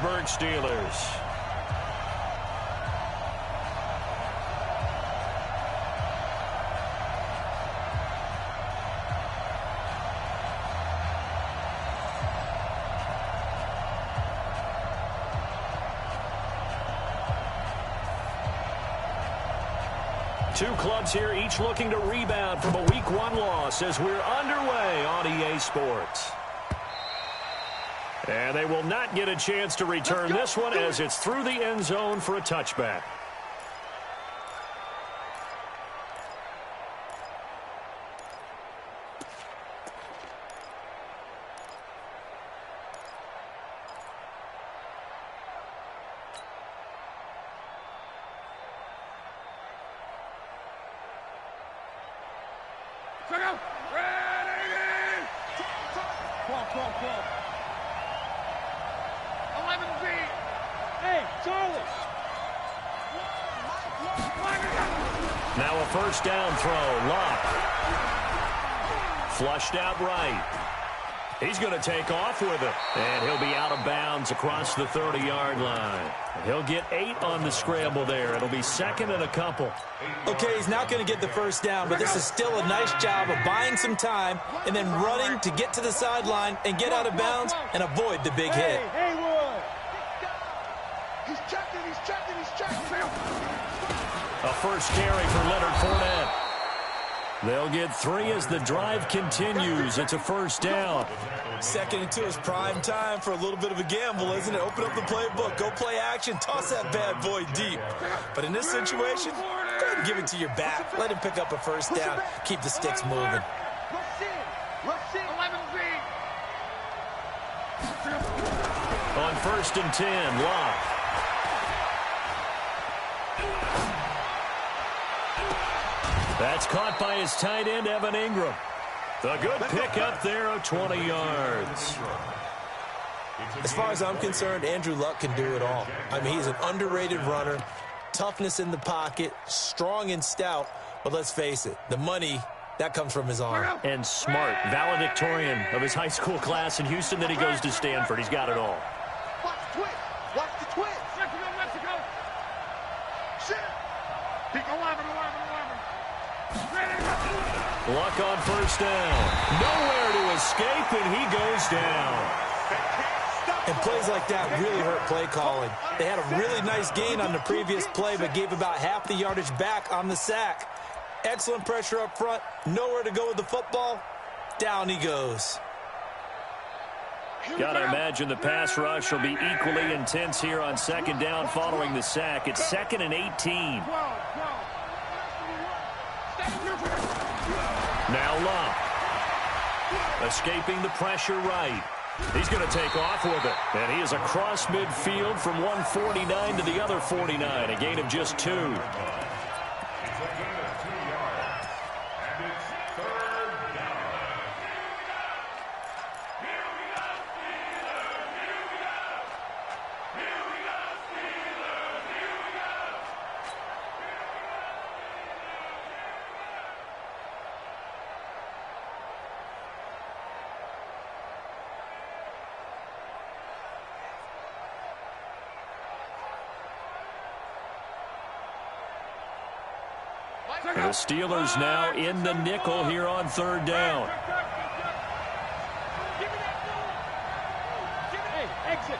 Pittsburgh Steelers. Two clubs here, each looking to rebound from a Week 1 loss as we're underway on EA Sports. And they will not get a chance to return this one as it's through the end zone for a touchback. Now a first down throw. Lock. Flushed out right. He's going to take off with it. And he'll be out of bounds across the 30-yard line. He'll get 8 on the scramble there. It'll be second and a couple. Okay, he's not going to get the first down, but this is still a nice job of buying some time and then running to get to the sideline and get out of bounds and avoid the big hit. He's checking. A first carry for Leonard Fournette. They'll get 3 as the drive continues. It's a first down. Second and 2 is prime time for a little bit of a gamble, isn't it? Open up the playbook, go play action, toss that bad boy deep. But in this situation, go ahead and give it to your back. Let him pick up a first down. Keep the sticks moving. On first and 10, Lock. That's caught by his tight end, Evan Ingram. The good pickup there of 20 yards. As far as I'm concerned, Andrew Luck can do it all. I mean, he's an underrated runner, toughness in the pocket, strong and stout. But let's face it, the money, that comes from his arm. And smart, valedictorian of his high school class in Houston. Then he goes to Stanford. He's got it all. Watch the twist. Watch the twist. Mexico. Shit. Pick 11. Luck on first down. Nowhere to escape, and he goes down. And plays like that really hurt play calling. They had a really nice gain on the previous play, but gave about half the yardage back on the sack. Excellent pressure up front. Nowhere to go with the football. Down he goes. Got to imagine the pass rush will be equally intense here on second down following the sack. It's 2nd and 18. Now Luck. Escaping the pressure right. He's going to take off with it. And he is across midfield from 149 to the other 49. A gain of just 2. The Steelers now in the nickel here on third down. Hey, exit.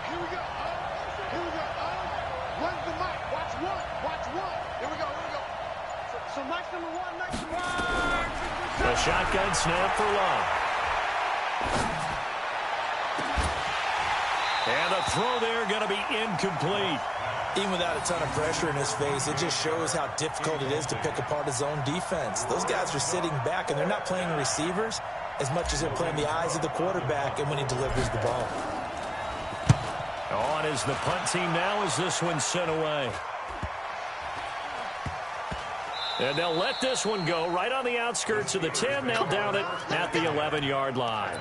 Here we go. When's the mic? Watch one. Here we go. So nice number 1. The shotgun snap for Love. And the throw there going to be incomplete. Even without a ton of pressure in his face, it just shows how difficult it is to pick apart his own defense. Those guys are sitting back, and they're not playing receivers as much as they're playing the eyes of the quarterback and when he delivers the ball. On is the punt team now as this one's sent away. And they'll let this one go right on the outskirts of the 10. They'll down it at the 11-yard line.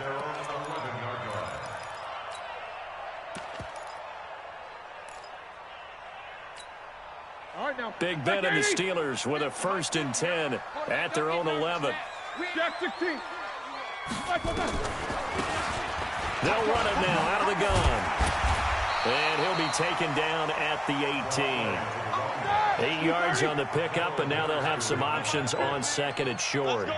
Big Ben and the Steelers with a 1st and 10 at their own 11. They'll run it now out of the gun. And he'll be taken down at the 18. 8 yards on the pickup, and now they'll have some options on second and short.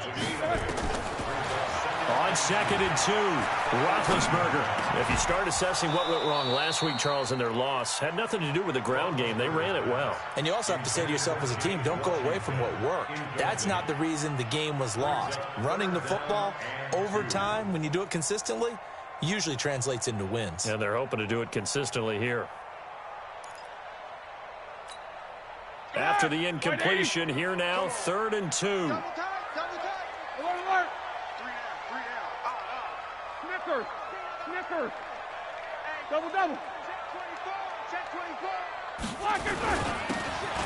On second and 2, Roethlisberger. If you start assessing what went wrong last week, Charles, in their loss, had nothing to do with the ground game. They ran it well. And you also have to say to yourself as a team, don't go away from what worked. That's not the reason the game was lost. Running the football over time, when you do it consistently, usually translates into wins. And they're hoping to do it consistently here. After the incompletion, here now, 3rd and 2. Double tight, double tight. Alert, alert. Three down. Snickers. Double. Check 24.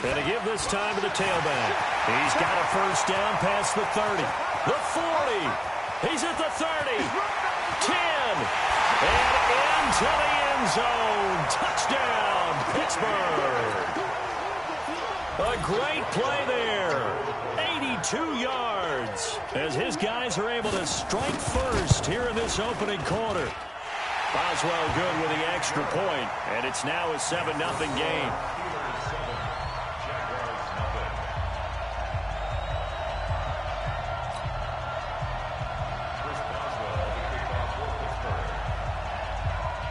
And to give this time to the tailback. He's got a first down past the 30. The 40. He's at the 30. 10. And into the end zone. Touchdown, Pittsburgh. A great play there. 82 yards as his guys are able to strike first here in this opening quarter. Boswell good with the extra point, and it's now a 7-0 game.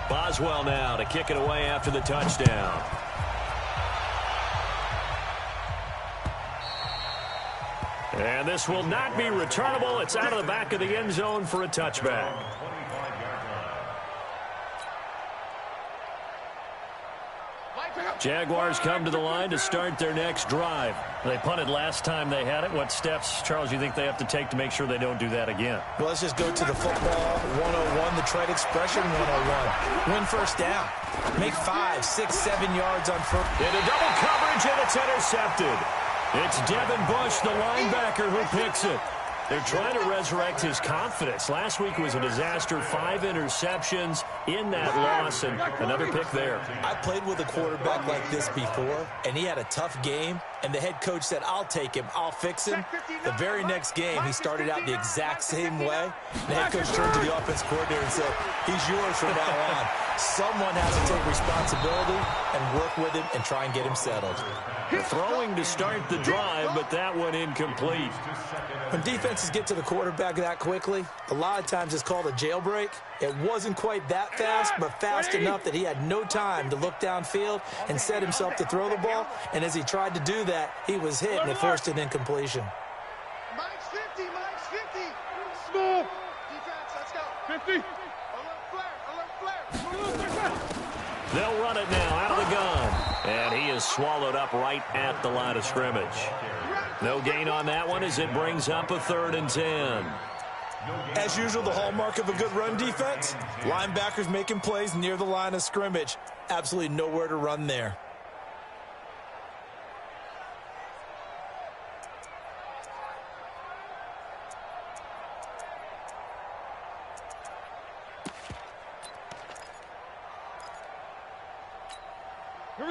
Boswell now to kick it away after the touchdown. And this will not be returnable. It's out of the back of the end zone for a touchback. Jaguars come to the line to start their next drive. They punted last time they had it. What steps, Charles, you think they have to take to make sure they don't do that again? Well, let's just go to the football 101, the trade expression 101. Win first down. Make 5, 6, 7 yards on first. Into double coverage, and it's intercepted. It's Devin Bush, the linebacker, who picks it. They're trying to resurrect his confidence. Last week was a disaster. 5 interceptions in that loss, and another pick there. I played with a quarterback like this before, and he had a tough game, and the head coach said, I'll take him, I'll fix him. The very next game, he started out the exact same way. The head coach turned to the offense coordinator and said, he's yours from now on. Someone has to take responsibility and work with him and try and get him settled. Throwing to start the drive, but that one incomplete. When defenses get to the quarterback that quickly, a lot of times it's called a jailbreak. It wasn't quite that fast, but fast enough that he had no time to look downfield and set himself to throw the ball. And as he tried to do that, he was hit and it forced an incompletion. Mike's 50. Small. Defense, let's go. 50. Alert flare. They'll run it now out of the gun. And he is swallowed up right at the line of scrimmage. No gain on that one as it brings up a 3rd and 10. As usual, the hallmark of a good run defense, linebackers making plays near the line of scrimmage. Absolutely nowhere to run there.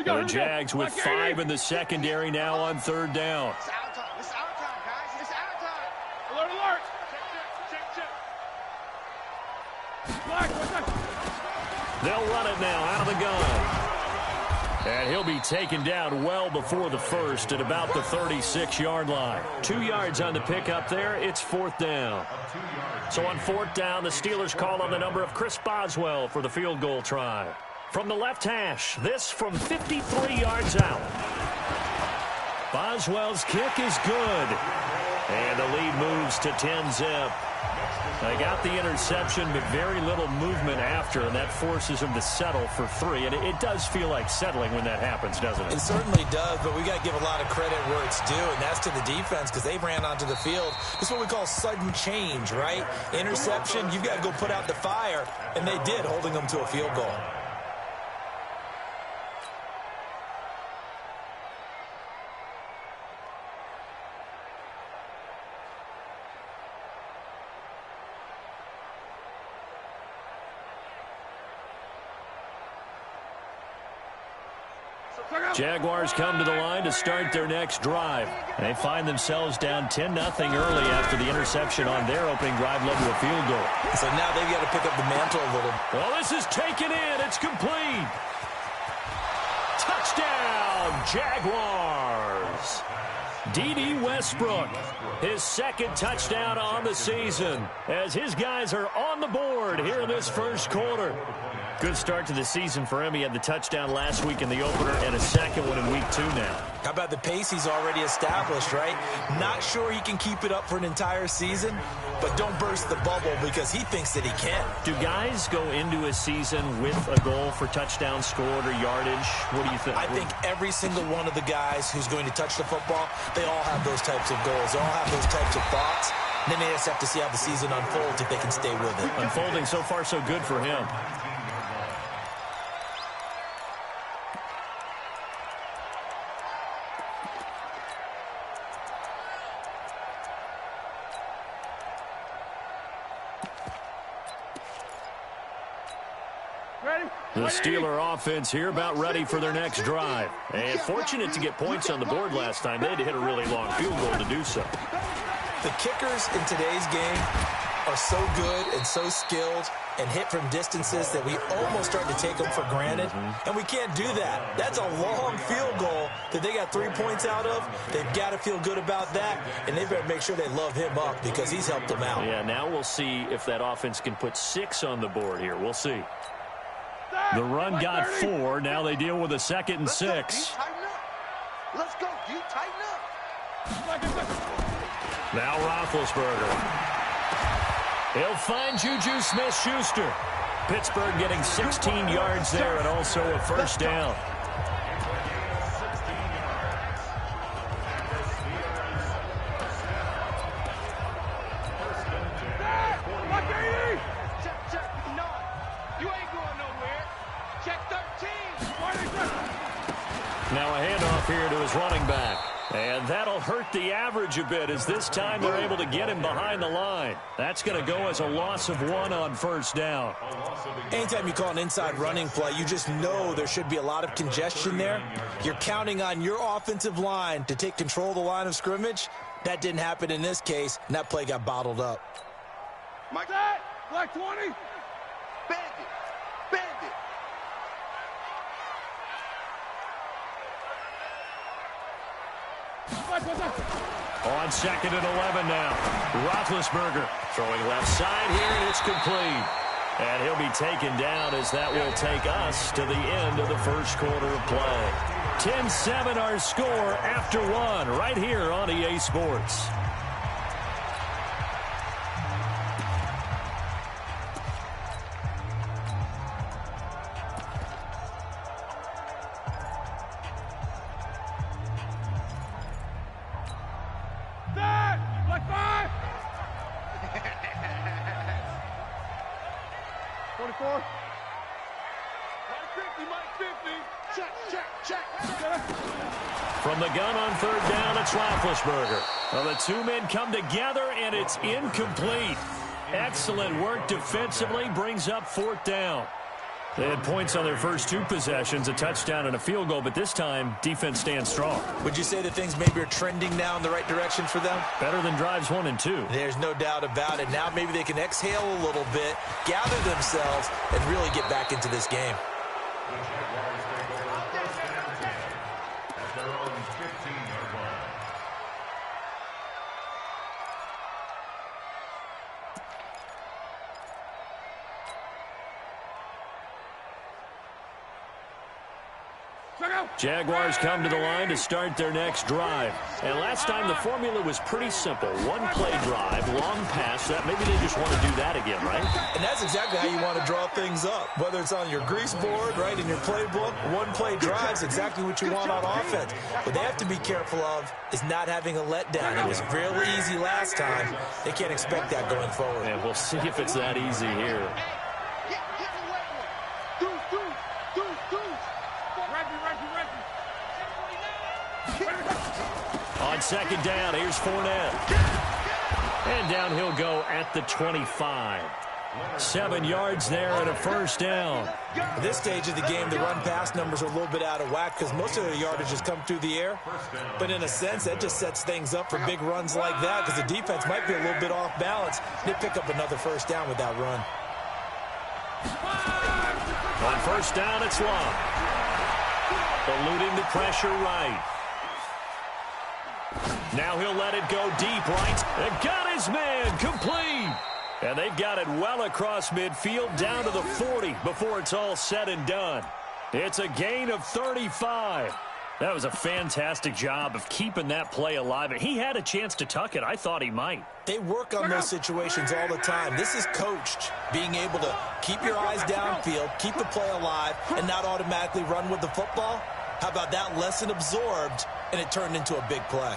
The Jags with 5 in the secondary now on 3rd down. It's our time. It's our time, guys. It's our time. Alert. Check. They'll run it now out of the gun. And he'll be taken down well before the first at about the 36-yard line. 2 yards on the pickup there. It's 4th down. So on 4th down, the Steelers call on the number of Chris Boswell for the field goal try. From the left hash, this from 53 yards out. Boswell's kick is good. And the lead moves to 10-zip. They got the interception, but very little movement after, and that forces them to settle for 3. And it does feel like settling when that happens, doesn't it? It certainly does, but we got to give a lot of credit where it's due, and that's to the defense because they ran onto the field. This is what we call sudden change, right? Interception, you've got to go put out the fire, and they did, holding them to a field goal. Jaguars come to the line to start their next drive. They find themselves down 10-0 early after the interception on their opening drive led to a field goal. So now they've got to pick up the mantle a little. Well, this is taken in. It's complete. Jaguars. D.D. Westbrook, his second touchdown on the season, as his guys are on the board here in this first quarter. Good start to the season for him. He had the touchdown last week in the opener and a second one in week 2 now. How about the pace he's already established, right? Not sure he can keep it up for an entire season, but don't burst the bubble because he thinks that he can. Do guys go into a season with a goal for touchdown scored or yardage? What do you think? I think every single one of the guys who's going to touch the football, they all have those types of goals. They all have those types of thoughts. And then they just have to see how the season unfolds if they can stay with it. Unfolding so far so good for him. The Steeler offense here about ready for their next drive. And fortunate to get points on the board last time. They had to hit a really long field goal to do so. The kickers in today's game are so good and so skilled and hit from distances that we almost start to take them for granted. And we can't do that. That's a long field goal that they got 3 points out of. They've got to feel good about that, and they better make sure they love him up because he's helped them out. Yeah, now we'll see if that offense can put 6 on the board here. We'll see. The run got 4. Now they deal with a 2nd and 6. Let's go, D. Tighten up. Now Roethlisberger. He'll find Juju Smith-Schuster. Pittsburgh getting 16 yards there and also a first down. Now a handoff here to his running back. And that'll hurt the average a bit as this time they're able to get him behind the line. That's going to go as a loss of 1 on first down. Anytime you call an inside running play, you just know there should be a lot of congestion there. You're counting on your offensive line to take control of the line of scrimmage. That didn't happen in this case, and that play got bottled up. Mike, Black 20. Bandit. Bandit. On 2nd and 11 now. Roethlisberger throwing left side here, and it's complete. And he'll be taken down as that will take us to the end of the first quarter of play. 10-7 our score after 1 right here on EA Sports. Black 5. 24. Mike 50, Mike 50. Check. From the gun on 3rd down, it's Roethlisberger. Well, the 2 men come together, and it's incomplete. Excellent work defensively, brings up 4th down. They had points on their first 2 possessions, a touchdown and a field goal, but this time, defense stands strong. Would you say that things maybe are trending now in the right direction for them? Better than drives 1 and 2. There's no doubt about it. Now maybe they can exhale a little bit, gather themselves, and really get back into this game. Jaguars come to the line to start their next drive. And last time the formula was pretty simple. 1-play drive, long pass. That maybe they just want to do that again, right? And that's exactly how you want to draw things up. Whether it's on your grease board, right, in your playbook, 1-play drives exactly what you want on offense. What they have to be careful of is not having a letdown. It was really easy last time. They can't expect that going forward. And we'll see if it's that easy here. On 2nd down, here's Fournette. And down he'll go at the 25. 7 yards there and a first down. At this stage of the game, the run-pass numbers are a little bit out of whack because most of the yardage has come through the air. But in a sense, that just sets things up for big runs like that because the defense might be a little bit off balance. They pick up another first down with that run. On first down, it's Long. eluding the pressure right. Now he'll let it go deep right. And got his man complete. And they've got it well across midfield down to the 40 before it's all said and done. It's a gain of 35. That was a fantastic job of keeping that play alive. And he had a chance to tuck it. I thought he might. They work on those situations all the time. This is coached, being able to keep your eyes downfield, keep the play alive, and not automatically run with the football. How about that lesson absorbed, and it turned into a big play?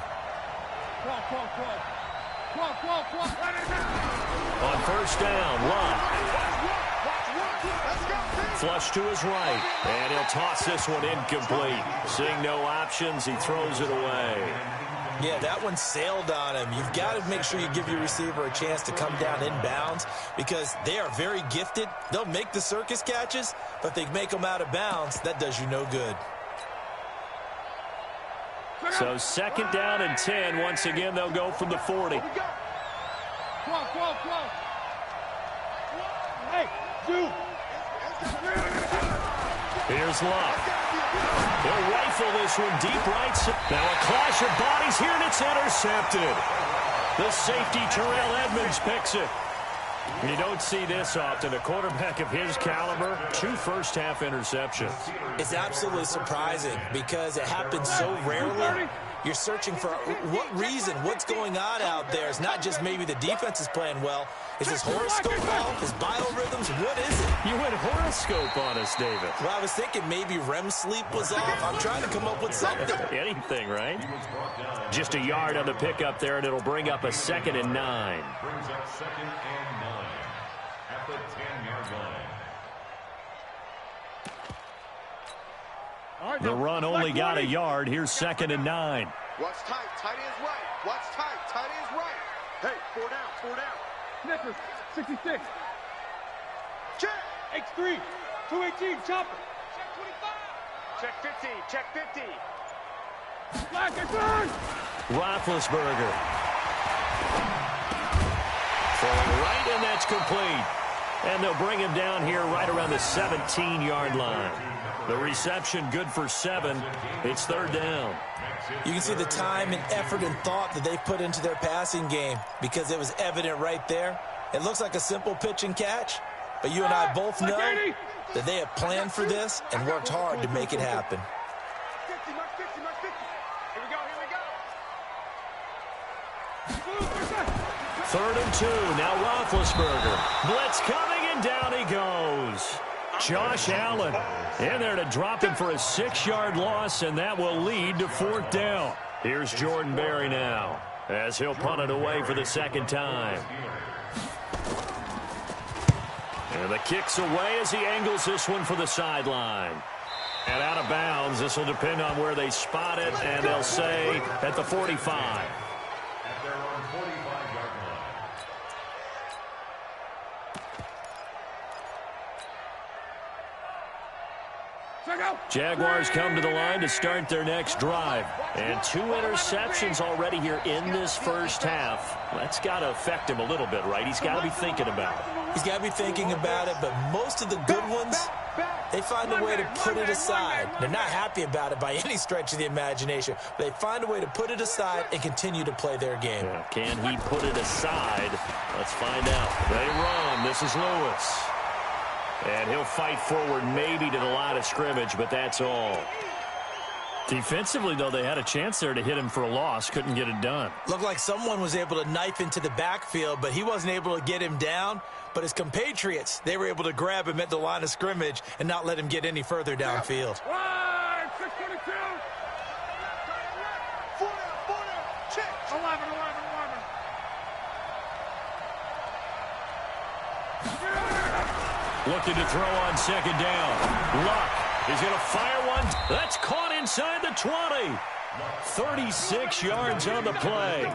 On first down, Love. Flush to his right, and he'll toss this one incomplete. Seeing no options, he throws it away. Yeah, that one sailed on him. You've got to make sure you give your receiver a chance to come down inbounds because they are very gifted. They'll make the circus catches, but if they make them out of bounds, that does you no good. So second down and 10. Once again, they'll go from the 40. Hey, dude. Here's Love. He'll rifle this one deep right. Now a clash of bodies here, and it's intercepted. The safety, Terrell Edmonds, picks it. You don't see this often. A quarterback of his caliber, 2 first-half interceptions. It's absolutely surprising because it happens so rarely. You're searching for what reason, what's going on out there. It's not just maybe the defense is playing well. Is his horoscope off? His biorhythms? What is it? You went horoscope on us, David. Well, I was thinking maybe REM sleep was off. I'm trying to come up with something. Anything, right? Just a yard on the pickup there, and it'll bring up a 2nd and 9. Brings up 2nd and 9 at the 10-yard line. The run only got a yard. Here's 2nd and 9. Watch tight. Tight ends right. Watch tight. Tight ends right. Hey, 4 down. 4 down. Snickers, 66. Check. X3, 218, chopper. Check 50. Check 50. Black and turn. Roethlisberger. Throwing right, and that's complete. And they'll bring him down here right around the 17-yard line. The reception good for 7. It's 3rd down. You can see the time and effort and thought that they put into their passing game because it was evident right there. It looks like a simple pitch and catch, but you and I both know that they have planned for this and worked hard to make it happen. 50, mark 50, mark 50. Here we go, here we go. 3rd and 2. Now Roethlisberger. Blitz coming, and down he goes. Josh Allen in there to drop him for a 6-yard loss, and that will lead to 4th down. Here's Jordan Berry now as he'll punt it away for the 2nd time. And the kick's away as he angles this one for the sideline. And out of bounds. This will depend on where they spot it, and they'll say at the 45. At their own 45-yard line. Jaguars come to the line to start their next drive. And 2 interceptions already here in this first half. That's got to affect him a little bit, right? He's got to be thinking about it. He's got to be thinking about it, but most of the good ones, they find a way to put it aside. They're not happy about it by any stretch of the imagination, but they find a way to put it aside and continue to play their game. Yeah, can he put it aside? Let's find out. They run. This is Lewis. And he'll fight forward maybe to the line of scrimmage, but that's all. Defensively, though, they had a chance there to hit him for a loss. Couldn't get it done. Looked like someone was able to knife into the backfield, but he wasn't able to get him down. But his compatriots, they were able to grab him at the line of scrimmage and not let him get any further downfield. Right, 622. 4 down. Check. 11. Looking to throw on 2nd down. Luck is going to fire one. That's caught inside the 20. 36 yards on the play.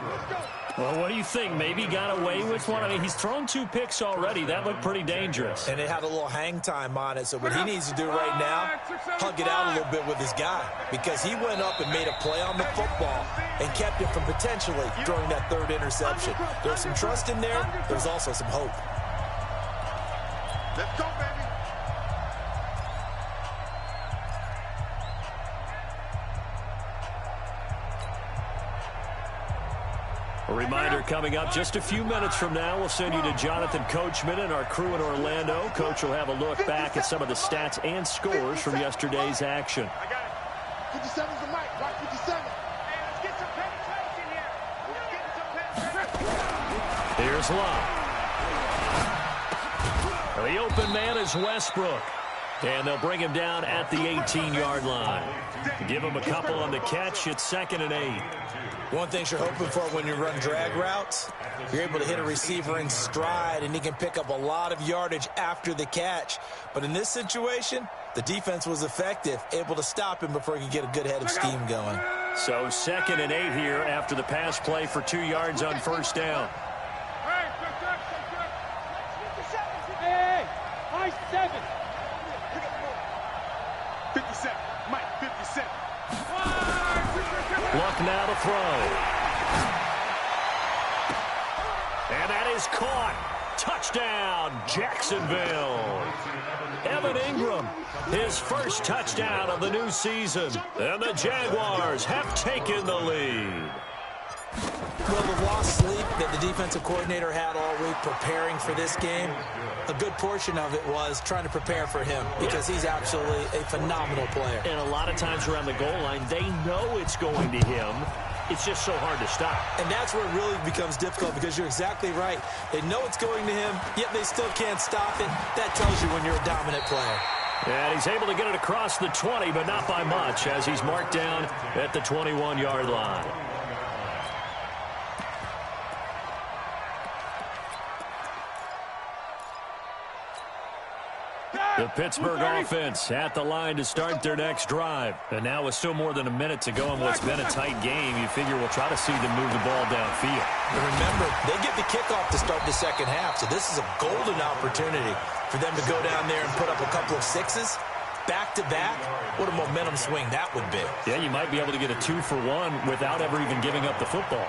Well, what do you think? Maybe got away with one? I mean, he's thrown 2 picks already. That looked pretty dangerous. And it had a little hang time on it, so what he needs to do right now, hug it out a little bit with his guy, because he went up and made a play on the football and kept him from potentially throwing that 3rd interception. There was some trust in there. There was also some hope. Let's go, baby. A reminder coming up just a few minutes from now, we'll send you to Jonathan Coachman and our crew in Orlando. Coach will have a look back at some of the stats and scores from yesterday's action. I got it. 57's the mic. Rock 57. Hey, let's get some penetration here. Let's get some penetration. Here's Love. The open man is Westbrook. And they'll bring him down at the 18-yard line. Give him a couple on the catch. It's 2nd and 8. One thing you're hoping for when you run drag routes, you're able to hit a receiver in stride, and he can pick up a lot of yardage after the catch. But in this situation, the defense was effective, able to stop him before he could get a good head of steam going. So 2nd and 8 here after the pass play for 2 yards on first down. Hey, high 7. 57. Mike, 57. Luck now to throw. And that is caught. Touchdown, Jacksonville. Evan Ingram, his first touchdown of the new season. And the Jaguars have taken the lead. Well, the lost sleep that the defensive coordinator had all week preparing for this game, a good portion of it was trying to prepare for him because he's absolutely a phenomenal player. And a lot of times around the goal line, they know it's going to him. It's just so hard to stop. And that's where it really becomes difficult because you're exactly right. They know it's going to him, yet they still can't stop it. That tells you when you're a dominant player. And he's able to get it across the 20, but not by much as he's marked down at the 21-yard line. The Pittsburgh offense at the line to start their next drive. And now with still more than a minute to go in what's been a tight game, you figure we'll try to see them move the ball downfield. And remember, they get the kickoff to start the second half, so this is a golden opportunity for them to go down there and put up a couple of sixes back-to-back. What a momentum swing that would be. Yeah, you might be able to get a 2-for-1 without ever even giving up the football.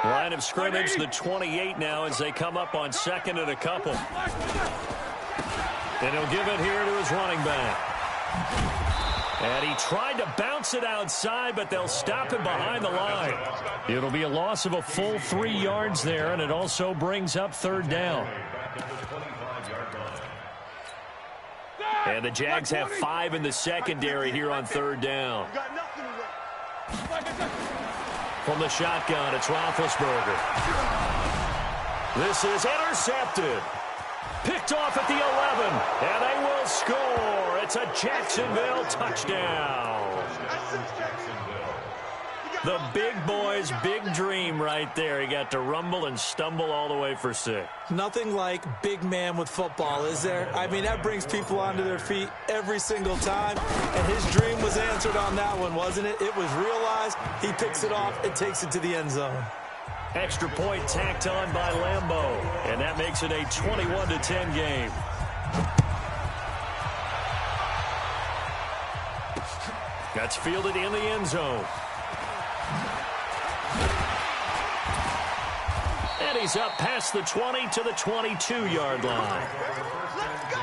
Line of scrimmage, the 28 now as they come up on 2nd and a couple. And he'll give it here to his running back. And he tried to bounce it outside, but they'll stop him behind the line. It'll be a loss of a full 3 yards there, and it also brings up 3rd down. And the Jags have 5 in the secondary here on 3rd down. From the shotgun, it's Roethlisberger. This is intercepted. Picked off at the 11, and they will score. It's a Jacksonville touchdown. The big boy's big dream right there. He got to rumble and stumble all the way for 6. Nothing like big man with football, is there? I mean, that brings people onto their feet every single time, and his dream was answered on that one, wasn't it? It was realized. He picks it off and takes it to the end zone. Extra point tacked on by Lambeau, and that makes it a 21-10 game. That's fielded in the end zone. And he's up past the 20 to the 22-yard line. Let's go.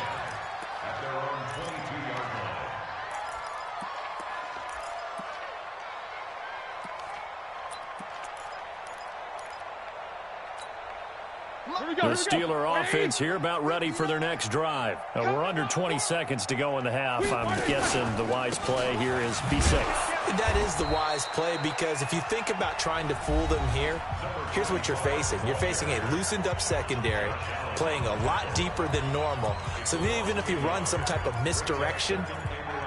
The Steeler offense here about ready for their next drive. We're under 20 seconds to go in the half. I'm guessing the wise play here is be safe. That is the wise play because if you think about trying to fool them here, here's what you're facing. You're facing a loosened up secondary, playing a lot deeper than normal. So even if you run some type of misdirection,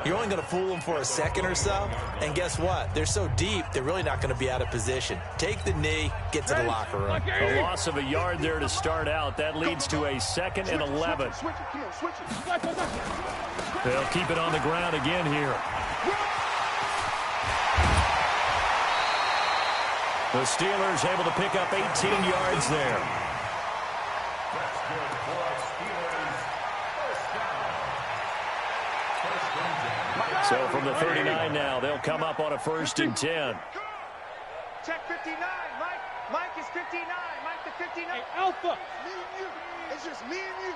you're only going to fool them for a second or so. And guess what? They're so deep, they're really not going to be out of position. Take the knee, get to the locker room. A loss of a yard there to start out. That leads to a 2nd and 11. They'll keep it on the ground again here. The Steelers able to pick up 18 yards there. So from the 39 now, they'll come up on a 1st and 10. Check 59, Mike. Mike is 59. Mike the 59. Hey, Alpha. Me and you. It's just me and you.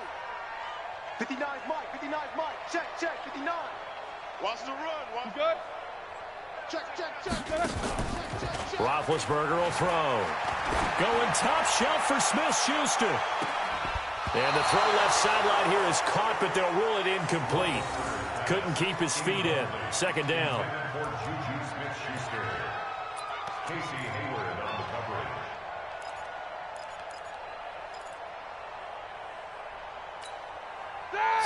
59 is Mike. 59 is Mike. Check, check. 59. Watch the run. You good? Check. Roethlisberger will throw. Going top shelf for Smith-Schuster. And the throw left sideline here is caught, but they'll rule it incomplete. Couldn't keep his feet in. Second down. For Juju Smith-Schuster. Casey Hayward on the coverage.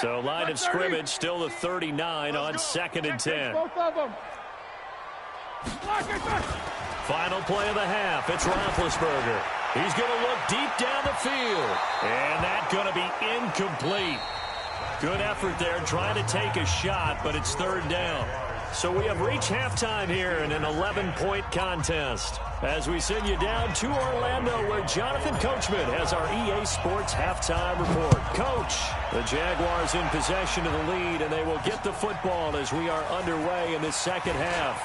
So line of scrimmage still the 39 on 2nd and 10. Both of them. Final play of the half. It's Roethlisberger. He's going to look deep down the field. And that's going to be incomplete. Good effort there trying to take a shot, but it's 3rd down. So we have reached halftime here in an 11-point contest. As we send you down to Orlando, where Jonathan Coachman has our EA Sports halftime report. Coach, the Jaguars in possession of the lead, and they will get the football as we are underway in the second half.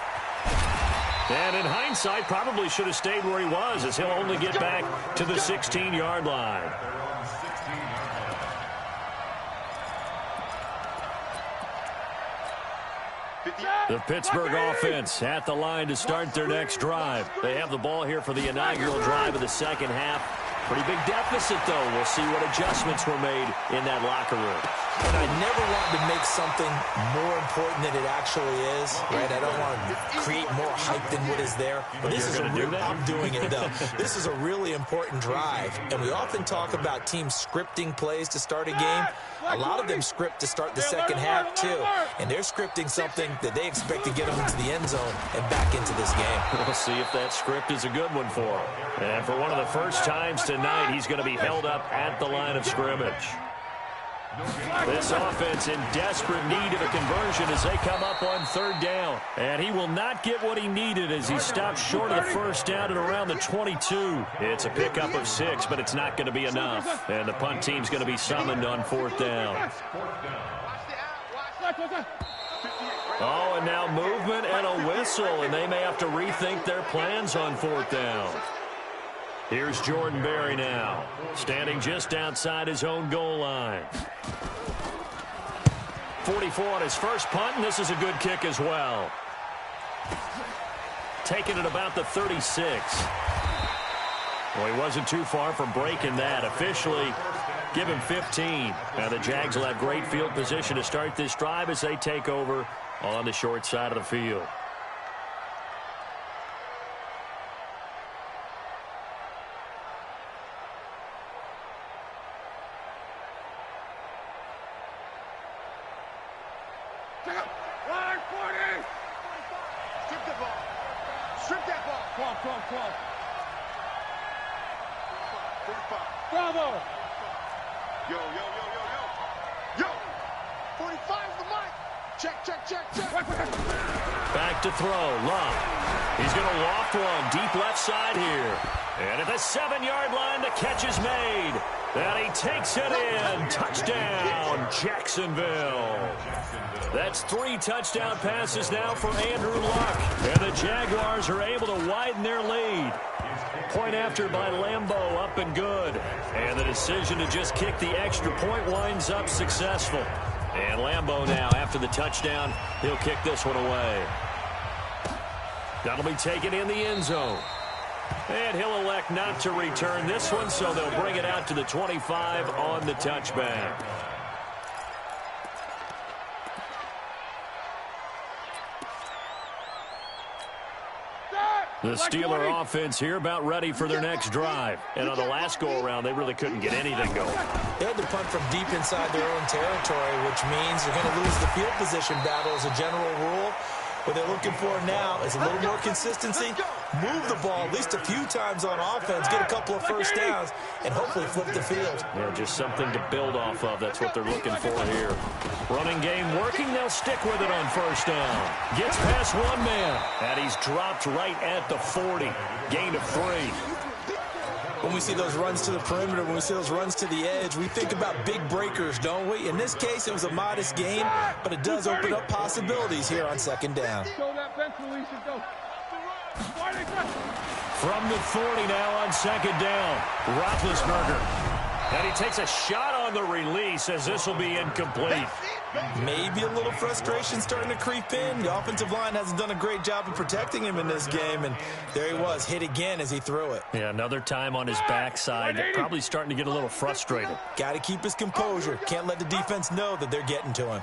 And in hindsight, probably should have stayed where he was, as he'll only get back to the 16-yard line. The Pittsburgh offense at the line to start their next drive. They have the ball here for the inaugural drive of the second half. Pretty big deficit, though. We'll see what adjustments were made in that locker room. And I never want to make something more important than it actually is, right? I don't want to create more hype than what is there. But this is a real, I'm doing it, though. This is a really important drive. And we often talk about teams scripting plays to start a game. A lot of them script to start the second half, too. And they're scripting something that they expect to get them into the end zone and back into this game. We'll see if that script is a good one for him. And for one of the first times tonight, he's going to be held up at the line of scrimmage. This offense in desperate need of a conversion as they come up on 3rd down. And he will not get what he needed as he stops short of the first down at around the 22. It's a pickup of 6, but it's not going to be enough. And the punt team's going to be summoned on 4th down. Oh, and now movement and a whistle, and they may have to rethink their plans on 4th down. Here's Jordan Berry now, standing just outside his own goal line. 44 on his first punt, and this is a good kick as well. Taking it about the 36. Well, he wasn't too far from breaking that. Officially, give him 15. Now the Jags will have great field position to start this drive as they take over on the short side of the field. Strip that ball. Come. Bravo. Yo. 45's the mic. Check. Back to throw. Love. He's going to loft one. Deep left side here. And at the 7-yard line, the catch is made. And he takes it in. Touchdown, Jacksonville. That's 3 touchdown passes now for Andrew Luck. And the Jaguars are able to widen their lead. Point after by Lambeau, up and good. And the decision to just kick the extra point winds up successful. And Lambeau now, after the touchdown, he'll kick this one away. That'll be taken in the end zone. And he'll elect not to return this one, so they'll bring it out to the 25 on the touchback. The Steeler offense here about ready for their next drive. And on the last go-around, they really couldn't get anything going. They had to punt from deep inside their own territory, which means they're going to lose the field position battle as a general rule. What they're looking for now is a little more consistency, move the ball at least a few times on offense, get a couple of first downs, and hopefully flip the field. Yeah, just something to build off of. That's what they're looking for here. Running game working. They'll stick with it on first down. Gets past one man, and he's dropped right at the 40. Gain of 3. When we see those runs to the perimeter, when we see those runs to the edge, we think about big breakers, don't we? In this case, it was a modest gain, but it does open up possibilities here on second down. Show that bench release and go. From the 40 now on second down. Roethlisberger. And he takes a shot on the release as this will be incomplete. Maybe a little frustration starting to creep in. The offensive line hasn't done a great job of protecting him in this game, and there he was, hit again as he threw it. Yeah, another time on his backside, probably starting to get a little frustrated. Got to keep his composure. Can't let the defense know that they're getting to him.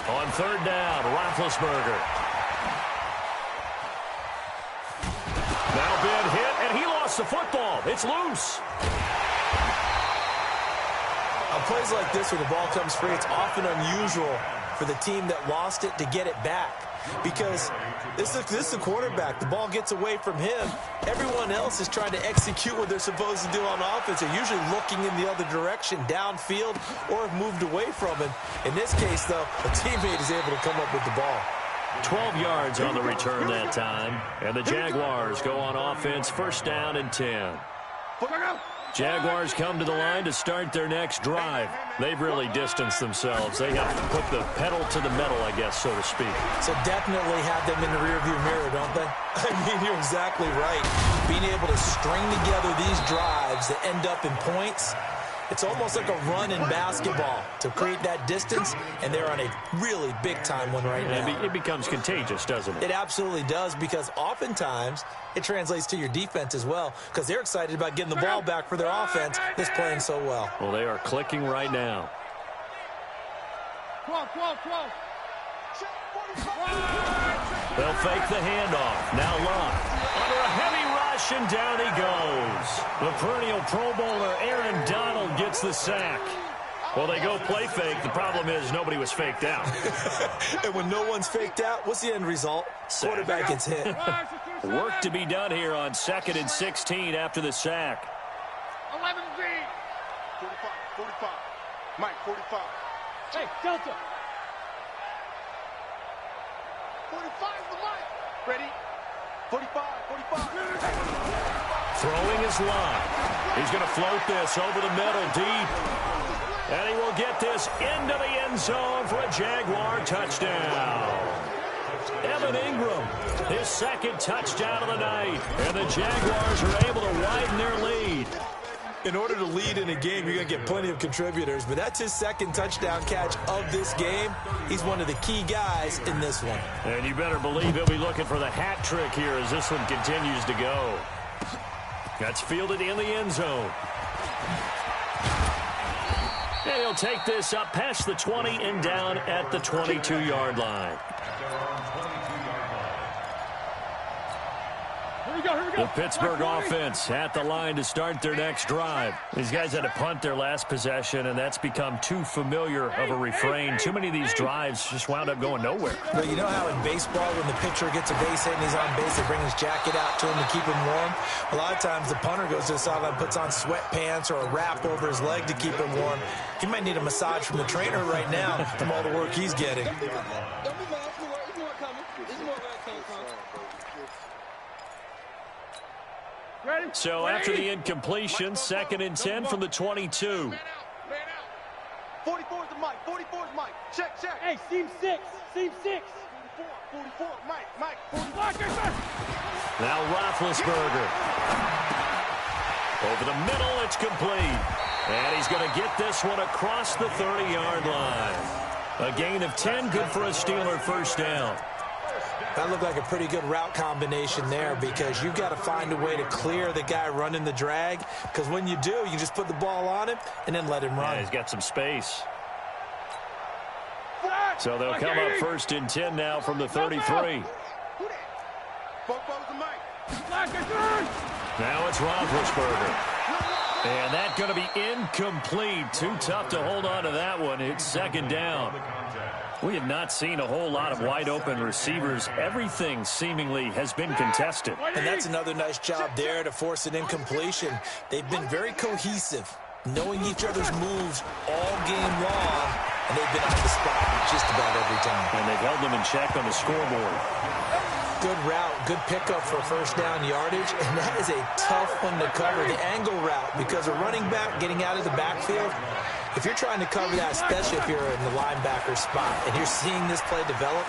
On third down, Roethlisberger. Now been hit, and he lost the football. It's loose. On plays like this where the ball comes free, it's often unusual for the team that lost it to get it back. Because this is the quarterback. The ball gets away from him. Everyone else is trying to execute what they're supposed to do on offense. They're usually looking in the other direction, downfield, or have moved away from it. In this case, though, a teammate is able to come up with the ball. 12 yards on the return that time. And the Jaguars go on offense, first down and 10. Jaguars come to the line to start their next drive. They've really distanced themselves. They have to put the pedal to the metal, I guess, so to speak. So definitely have them in the rearview mirror, don't they? I mean, you're exactly right. Being able to string together these drives that end up in points, it's almost like a run in basketball to create that distance, and they're on a really big-time one right now. It becomes contagious, doesn't it? It absolutely does, because oftentimes it translates to your defense as well, because they're excited about getting the ball back for their offense that's playing so well. Well, they are clicking right now. 12. They'll fake the handoff. Now Love. Under a heavy rush, and down he goes. The perennial Pro Bowler Aaron Donald gets the sack. Well, they go play fake. The problem is nobody was faked out. And when no one's faked out, what's the end result? Quarterback gets hit. Work to be done here on 2nd and 16 after the sack. 11 Z. 45. Mike, 45. Hey, Delta. 45 the Mike. Ready? 45. Throwing his line. He's going to float this over the middle, deep. And he will get this into the end zone for a Jaguar touchdown. Evan Ingram, his second touchdown of the night. And the Jaguars are able to widen their lead. In order to lead in a game, you're going to get plenty of contributors, but that's his second touchdown catch of this game. He's one of the key guys in this one. And you better believe he'll be looking for the hat trick here as this one continues to go. That's fielded in the end zone. And he'll take this up past the 20 and down at the 22-yard line. Here we go. The Pittsburgh offense at the line to start their next drive. These guys had to punt their last possession, and that's become too familiar of a refrain. Too many of these drives just wound up going nowhere. But you know how in baseball, when the pitcher gets a base hit and he's on base, they bring his jacket out to him to keep him warm? A lot of times the punter goes to the sideline, puts on sweatpants or a wrap over his leg to keep him warm. He might need a massage from the trainer right now from all the work he's getting. Don't be mad. There's more coming. There's more where it came from. Ready? So after the incompletion, 2nd and 10 from the 22. Man out. 44 is the Mike. 44 is Mike. Check. Hey, seam 6. 44. Mike. 45. Now Roethlisberger. Over the middle, it's complete. And he's going to get this one across the 30-yard line. A gain of 10, good for a Steeler first down. That looked like a pretty good route combination there, because you've got to find a way to clear the guy running the drag, because when you do, you just put the ball on him and then let him run. Yeah, he's got some space. So they'll come up 1st and 10 now from the 33. Now it's Roethlisberger. And that's going to be incomplete. Too tough to hold on to that one. It's 2nd down. We have not seen a whole lot of wide-open receivers. Everything seemingly has been contested. And that's another nice job there to force an incompletion. They've been very cohesive, knowing each other's moves all game long, and they've been on the spot just about every time. And they've held them in check on the scoreboard. Good route, good pickup for first down yardage, and that is a tough one to cover, the angle route, because a running back getting out of the backfield, If you're trying to cover that, especially if you're in the linebacker spot, and you're seeing this play develop,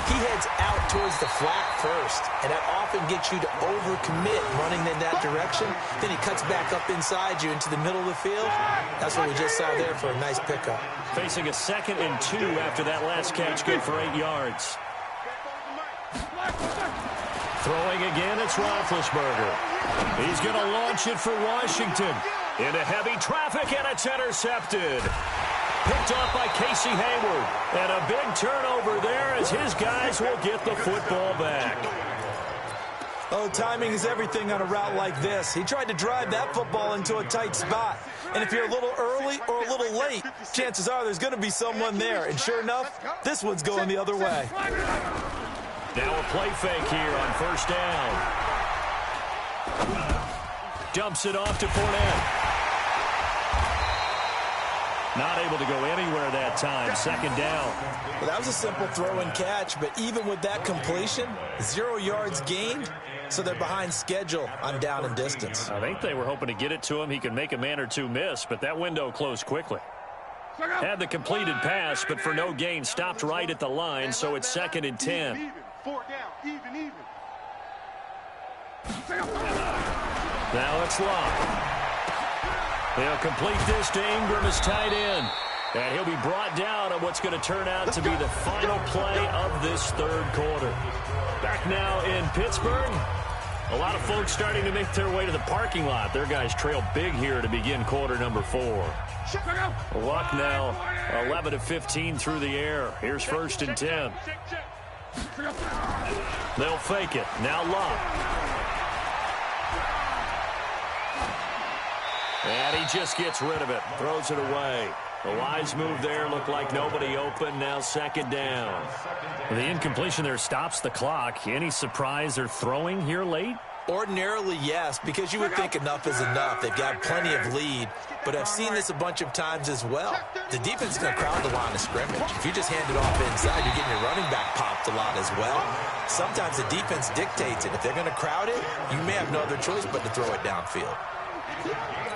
he heads out towards the flat first, and that often gets you to overcommit running in that direction. Then he cuts back up inside you into the middle of the field. That's what we just saw there for a nice pickup. Facing a 2nd and 2 after that last catch, good for 8 yards. Throwing again, it's Roethlisberger. He's going to launch it for Washington. Into heavy traffic, and it's intercepted. Picked off by Casey Hayward. And a big turnover there as his guys will get the football back. Oh, timing is everything on a route like this. He tried to drive that football into a tight spot. And if you're a little early or a little late, chances are there's going to be someone there. And sure enough, this one's going the other way. Now a play fake here on 1st down. Dumps it off to Fournette. Not able to go anywhere that time. 2nd down. Well, that was a simple throw and catch, but even with that completion, 0 yards gained, so they're behind schedule on down and distance. I think they were hoping to get it to him. He could make a man or two miss, but that window closed quickly. Had the completed pass, but for no gain, stopped right at the line, so it's 2nd and 10. Even. 4 down. Even. Now it's Locke. They'll complete this to Ingram as tight end. And he'll be brought down on what's going to turn out to be the final play of this 3rd quarter. Back now in Pittsburgh. A lot of folks starting to make their way to the parking lot. Their guys trail big here to begin quarter number 4. Luck now 11 of 15 through the air. Here's 1st and 10. They'll fake it. Now Locke. And he just gets rid of it. Throws it away. A wise move there. Looked like nobody open. Now 2nd down. The incompletion there stops the clock. Any surprise they're throwing here late? Ordinarily, yes, because you would think enough is enough. They've got plenty of lead, but I've seen this a bunch of times as well. The defense is going to crowd the line of scrimmage. If you just hand it off inside, you're getting your running back popped a lot as well. Sometimes the defense dictates it. If they're going to crowd it, you may have no other choice but to throw it downfield.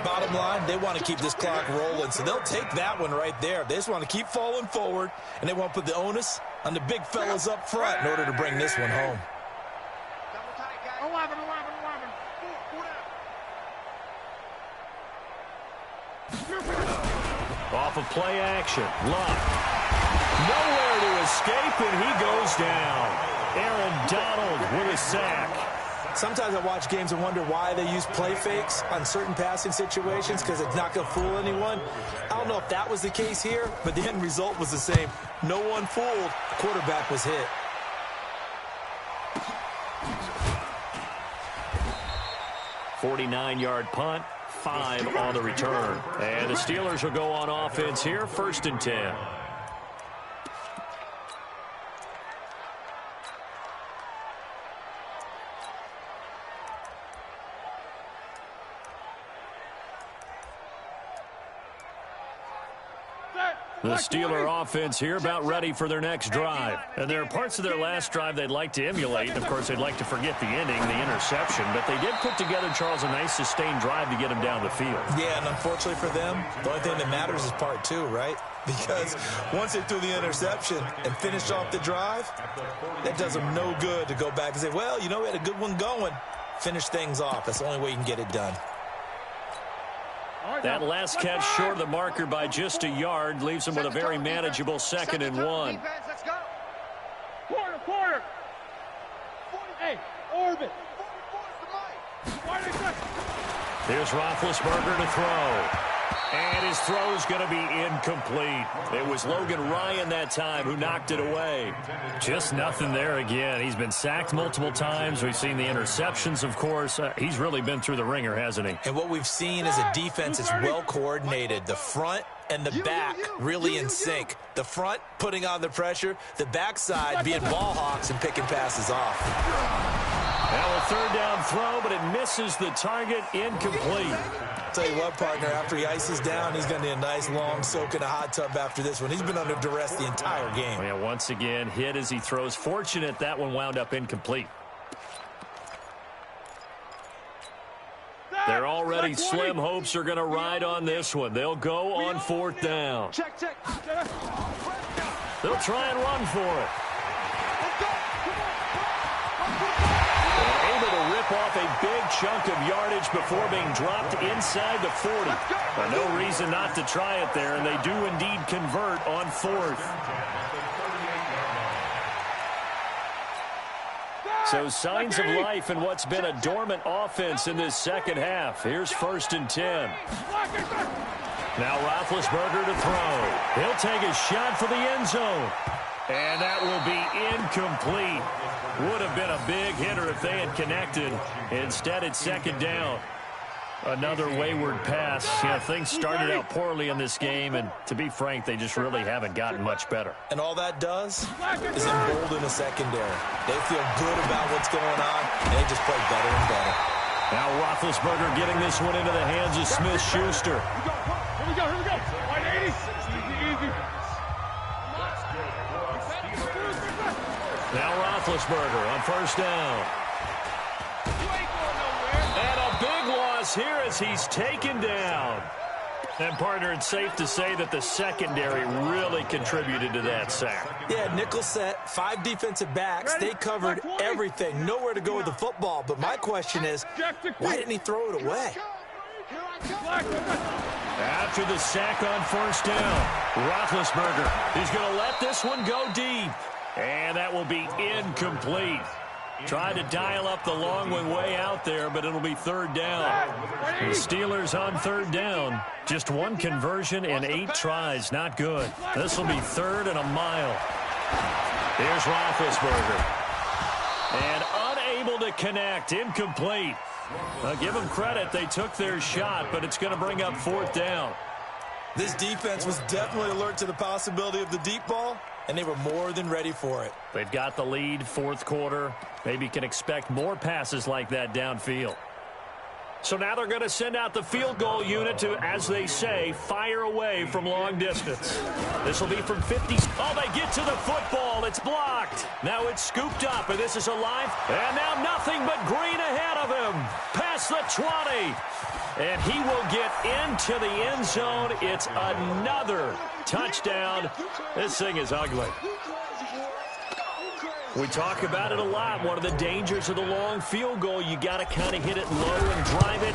Bottom line, they want to keep this clock rolling, so they'll take that one right there. They just want to keep falling forward, and they want to put the onus on the big fellas up front in order to bring this one home. 11. Off of play action. Locke. Nowhere to escape, and he goes down. Aaron Donald with a sack. Sometimes I watch games and wonder why they use play fakes on certain passing situations, because it's not going to fool anyone. I don't know if that was the case here, but the end result was the same. No one fooled. The quarterback was hit. .49-yard punt, 5 on the return. And the Steelers will go on offense here, 1st and 10. The Steeler offense here about ready for their next drive. And there are parts of their last drive they'd like to emulate. And, of course, they'd like to forget the ending, the interception. But they did put together, Charles, a nice sustained drive to get them down the field. Yeah, and unfortunately for them, the only thing that matters is part 2, right? Because once they threw the interception and finished off the drive, that does them no good to go back and say, well, you know, we had a good one going. Finish things off. That's the only way you can get it done. That last catch short of the marker by just a yard leaves them with a very manageable 2nd and 1. Let's go. Quarter. Hey, orbit. Here's Roethlisberger to throw. And his throw's going to be incomplete. It was Logan Ryan that time who knocked it away. Just nothing there again. He's been sacked multiple times. We've seen the interceptions, of course. He's really been through the ringer, hasn't he? And what we've seen is a defense that's well coordinated. The front and the back really in sync. The front putting on the pressure. The backside being ball hawks and picking passes off. Now a 3rd down throw, but it misses the target, incomplete. Tell you what, partner, after he ices down, he's going to need a nice long soak in a hot tub after this one. He's been under duress the entire game. Yeah, once again, hit as he throws. Fortunate that one wound up incomplete. They're all already slim hopes are going to ride on this one. They'll go on fourth down. Check. They'll try and run for it. Able to rip off a big chunk of yardage before being dropped inside the 40. But no reason not to try it there, and they do indeed convert on fourth. So signs of life in what's been a dormant offense in this second half. Here's 1st and 10. Now Roethlisberger to throw. He'll take a shot for the end zone. And that will be incomplete. Would have been a big hitter if they had connected. Instead, it's 2nd down. Another wayward pass. You know, things started out poorly in this game, and to be frank, they just really haven't gotten much better. And all that does is embolden a secondary. They feel good about what's going on, and they just play better and better. Now Roethlisberger getting this one into the hands of Smith-Schuster. Here we go. 180. Easy. Now Roethlisberger on 1st down. And a big loss here as he's taken down. And, partner, it's safe to say that the secondary really contributed to that sack. Yeah, nickel set, 5 defensive backs. They covered everything. Nowhere to go with the football. But my question is, why didn't he throw it away? After the sack on 1st down, Roethlisberger, he's going to let this one go deep. And that will be incomplete. Tried to dial up the long one way out there, but it'll be 3rd down. The Steelers on 3rd down. Just 1 conversion in 8 tries. Not good. This will be 3rd and a mile. Here's Roethlisberger. And unable to connect. Incomplete. Give them credit. They took their shot, but it's going to bring up 4th down. This defense was definitely alert to the possibility of the deep ball, and they were more than ready for it. They've got the lead, 4th quarter. Maybe can expect more passes like that downfield. So now they're going to send out the field goal unit to, as they say, fire away from long distance. This will be from 50. Oh, they get to the football. It's blocked. Now it's scooped up, and this is alive. And now nothing but green ahead of him. Past the 20. And he will get into the end zone. It's another touchdown. This thing is ugly. We talk about it a lot. One of the dangers of the long field goal, you got to kind of hit it low and drive it.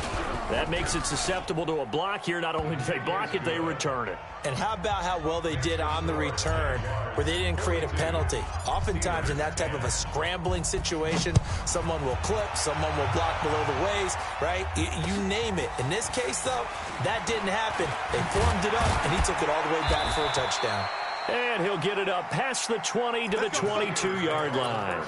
That makes it susceptible to a block here. Not only do they block it, they return it. And how about how well they did on the return where they didn't create a penalty? Oftentimes in that type of a scrambling situation, someone will clip, someone will block below the waist, right? You name it. In this case, though, that didn't happen. They formed it up, and he took it all the way back for a touchdown. And he'll get it up past the 20 to the 22-yard line.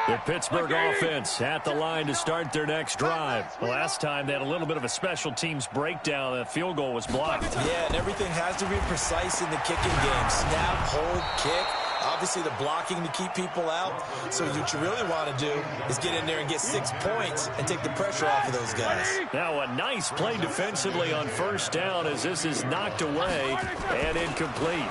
The Pittsburgh offense at the line to start their next drive. The last time they had a little bit of a special teams breakdown. That field goal was blocked. Yeah, and everything has to be precise in the kicking game. Snap, hold, kick. Obviously, the blocking to keep people out. So what you really want to do is get in there and get 6 points and take the pressure off of those guys. Now a nice play defensively on 1st down as this is knocked away and incomplete.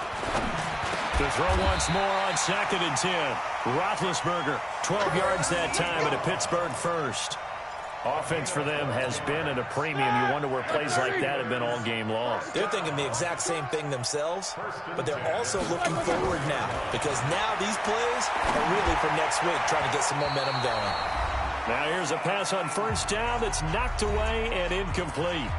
To throw once more on 2nd and 10. Roethlisberger, 12 yards that time, and a Pittsburgh first. Offense for them has been at a premium. You wonder where plays like that have been all game long. They're thinking the exact same thing themselves, but they're also looking forward now because now these plays are really for next week, trying to get some momentum going. Now here's a pass on 1st down that's knocked away and incomplete.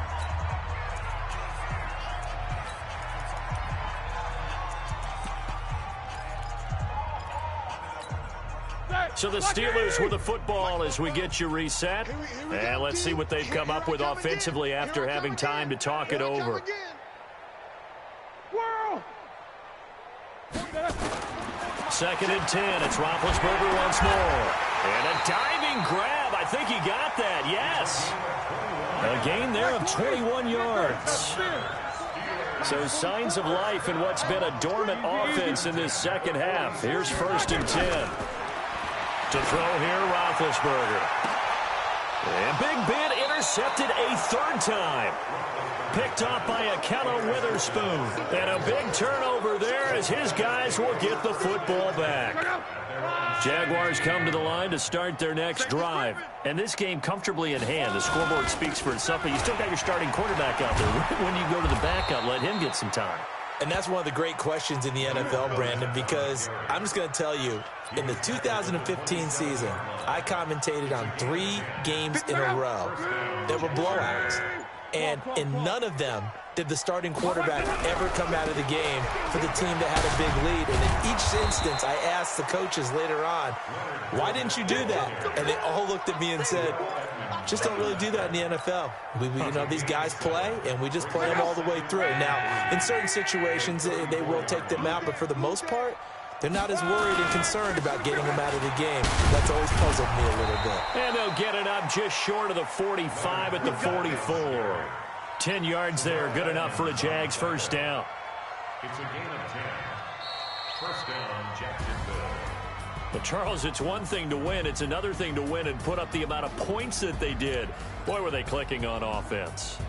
So the Steelers with the football as we get you reset. And let's see what they've come up with offensively after having time to talk it over. 2nd and 10. It's Roethlisberger once more. And a diving grab. I think he got that. Yes. A gain there of 21 yards. So signs of life in what's been a dormant offense in this second half. Here's 1st and 10. To throw here, Roethlisberger. And Big Ben intercepted a 3rd time. Picked off by Akello Witherspoon. And a big turnover there as his guys will get the football back. Jaguars come to the line to start their next drive. And this game comfortably in hand. The scoreboard speaks for itself, but you still got your starting quarterback out there. When you go to the backup, let him get some time. And that's one of the great questions in the NFL, Brandon, because I'm just going to tell you, in the 2015 season, I commentated on 3 games in a row that were blowouts. And in none of them did the starting quarterback ever come out of the game for the team that had a big lead. And in each instance, I asked the coaches later on, why didn't you do that? And they all looked at me and said, just don't really do that in the NFL. You know, these guys play, and we just play them all the way through. Now, in certain situations, they will take them out, but for the most part, they're not as worried and concerned about getting them out of the game. That's always puzzled me a little bit. And they'll get it up just short of the 45 at the 44. 10 yards there, good enough for a Jags first down. It's a gain of 10. First down, Jacksonville. But, Charles, it's one thing to win. It's another thing to win and put up the amount of points that they did. Boy, were they clicking on offense.